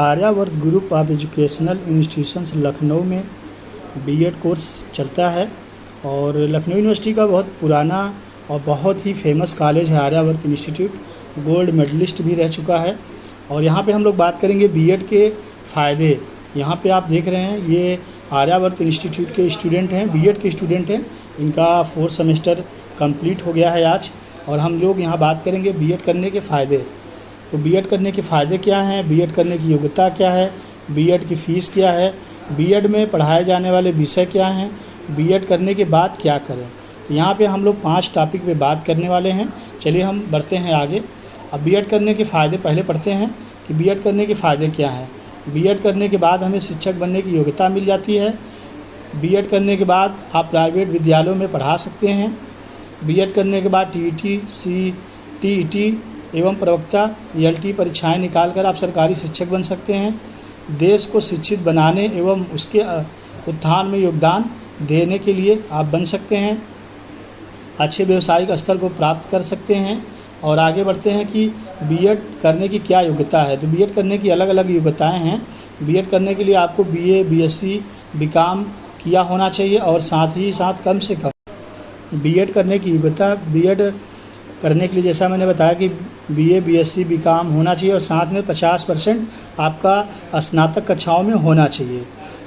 Aryavart group of educational institutions Lucknow में B Ed course चलता है और लखनऊ यूनिवर्सिटी का बहुत पुराना और बहुत ही फेमस कॉलेज है आर्यावर्त इंस्टीट्यूट। गोल्ड मेडलिस्ट भी रह चुका है और यहाँ पे हम लोग बात करेंगे बीएड के फ़ायदे। यहाँ पे आप देख रहे हैं ये आर्यावर्त इंस्टीट्यूट के स्टूडेंट हैं, बीएड के स्टूडेंट हैं। इनका 4th सेमेस्टर कंप्लीट हो गया है आज और हम लोग यहाँ बात करेंगे बीएड करने के फ़ायदे। तो बीएड करने के फ़ायदे क्या हैं, बीएड करने की योग्यता क्या है, बीएड की फ़ीस क्या है, बीएड में पढ़ाए जाने वाले विषय क्या हैं, बीएड करने के बाद क्या करें। तो यहाँ पे हम लोग 5 टॉपिक पे बात करने वाले हैं। चलिए हम बढ़ते हैं आगे। अब बीएड करने के फ़ायदे पहले पढ़ते हैं कि बीएड करने के फ़ायदे क्या हैं। बीएड करने के बाद हमें शिक्षक बनने की योग्यता मिल जाती है। बीएड करने के बाद आप प्राइवेट विद्यालयों में पढ़ा सकते हैं। बीएड करने के बाद टीईटी, सीटीईटी एवं प्रवक्ता ELT परीक्षाएं निकालकर आप सरकारी शिक्षक बन सकते हैं। देश को शिक्षित बनाने एवं उसके उत्थान में योगदान देने के लिए आप बन सकते हैं। अच्छे व्यावसायिक स्तर को प्राप्त कर सकते हैं। और आगे बढ़ते हैं कि बीएड करने की क्या योग्यता है। तो बीएड करने की अलग अलग योग्यताएं हैं। बीएड करने के लिए आपको BA, BSc, BCom किया होना चाहिए और साथ ही साथ कम से कम बीएड करने की योग्यता, बीएड करने के लिए जैसा मैंने बताया कि BA, BSc, BCom होना चाहिए और साथ में 50% आपका स्नातक कक्षाओं में होना चाहिए।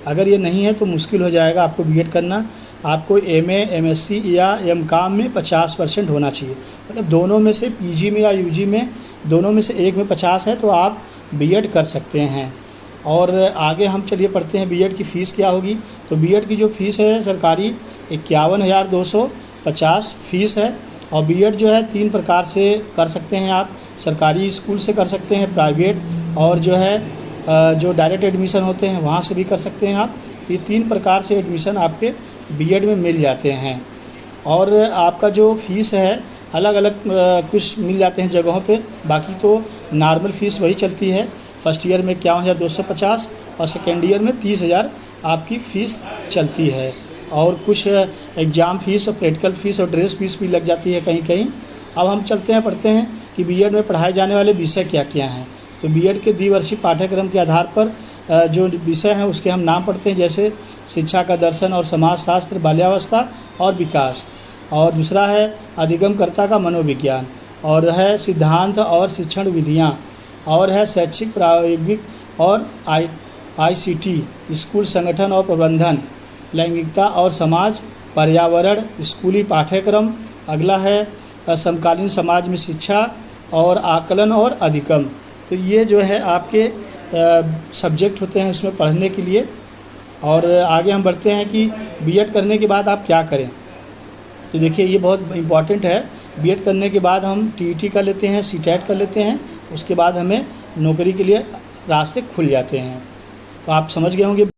अगर ये नहीं है तो मुश्किल हो जाएगा आपको बीएड करना। आपको MA, MSc या MCom में 50% होना चाहिए। मतलब दोनों में से PG में या UG में दोनों में से एक में 50 है तो आप बीएड कर सकते हैं। और आगे हम चलिए पढ़ते हैं बीएड की फ़ीस क्या होगी। तो बीएड की जो फ़ीस है सरकारी 51,250 फ़ीस है। और बीएड जो है 3 प्रकार से कर सकते हैं आप। सरकारी स्कूल से कर सकते हैं, प्राइवेट और जो है जो डायरेक्ट एडमिशन होते हैं वहाँ से भी कर सकते हैं आप। ये 3 प्रकार से एडमिशन आपके बीएड में मिल जाते हैं। और आपका जो फ़ीस है अलग अलग कुछ मिल जाते हैं जगहों पे, बाकी तो नॉर्मल फ़ीस वही चलती है। फर्स्ट ईयर में 51,250 और सेकेंड ईयर में 30,000 आपकी फ़ीस चलती है। और कुछ एग्ज़ाम फ़ीस और प्रैक्टिकल फ़ीस और ड्रेस फ़ीस भी लग जाती है कहीं कहीं। अब हम चलते हैं पढ़ते हैं कि बीएड में पढ़ाए जाने वाले विषय क्या क्या हैं। तो बीएड के द्विवर्षीय पाठ्यक्रम के आधार पर जो विषय हैं उसके हम नाम पढ़ते हैं, जैसे शिक्षा का दर्शन और समाजशास्त्र, बाल्यावस्था और विकास। और दूसरा है अधिगमकर्ता का मनोविज्ञान, और है सिद्धांत और शिक्षण विधियाँ, और है शैक्षिक प्रायोगिक और ICT, स्कूल संगठन और प्रबंधन, लैंगिकता और समाज, पर्यावरण, स्कूली पाठ्यक्रम। अगला है समकालीन समाज में शिक्षा और आकलन और अधिगम। तो ये जो है आपके सब्जेक्ट होते हैं उसमें पढ़ने के लिए। और आगे हम बढ़ते हैं कि बीएड करने के बाद आप क्या करें। तो देखिए ये बहुत इम्पॉर्टेंट है। बीएड करने के बाद हम TET कर लेते हैं, CTET कर लेते हैं, उसके बाद हमें नौकरी के लिए रास्ते खुल जाते हैं। तो आप समझ गए होंगे।